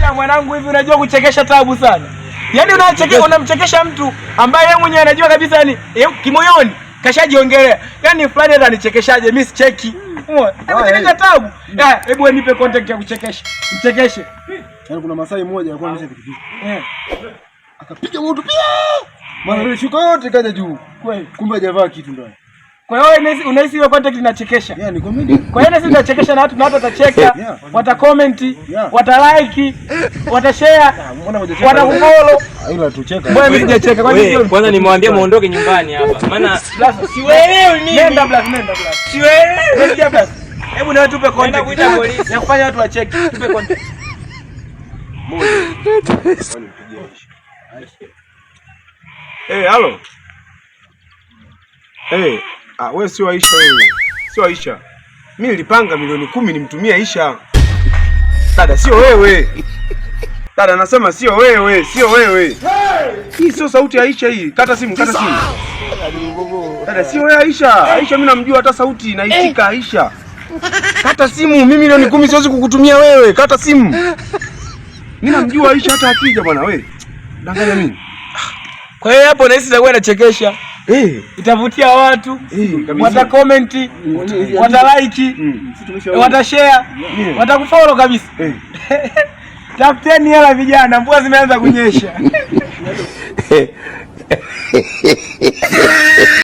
Sasa mwanangu, hivi unajua kuchekesha tabu sana. Yaani unamchekesha mtu ambaye yeye mwenyewe anajua kabisa yani kimoyoni kashajiongelea. Yaani fulani hata nichekeshaje mimi sicheki. Umeona? Hebu tabu. Hebu nipe contact ya kuchekesha. Mchekeshe. Yaani kuna Masai mmoja alikuwa anasema pikipiki. Akapiga moto pia. Maana ile shuka yote kaja juu. Kweli. Kumbe hajavaa kitu ndani. Kwa hiyo unahisi hiyo contact inachekesha? Yeah, ni comedy. Kwa hiyo sisi tunachekesha na watu watacheka, watacomment, watalike, watashare, watakufollow. Ila tucheka. Mbona mimi sijacheka? Kwanza nimwambie muondoke nyumbani hapa. Maana sielewi mimi. Nenda blast. Sielewi. Nenda blast. Hebu na tupe contact ya kufanya watu wacheke. Tupe contact. Halo. Wewe sio Aisha wewe. Sio Aisha. Mimi nilipanga milioni 10 nimtumie Aisha. Dada sio wewe. Dada nasema sio wewe. Hii sio sauti ya Aisha hii. Kata simu. Dada sio wewe Aisha. Aisha mimi namjua hata sauti inaitika Aisha. Kata simu. Mimi milioni 10 siwezi kukutumia wewe. Kata simu. Mimi namjua Aisha hata akija bwana wewe. Danganya mimi. Kwa hiyo hapo nahisi itakuwa inachekesha. Itavutia watu, watacomment, watalike, watashare, watakufollow kabisa. Tafuteni hela vijana, mvua zimeanza kunyesha.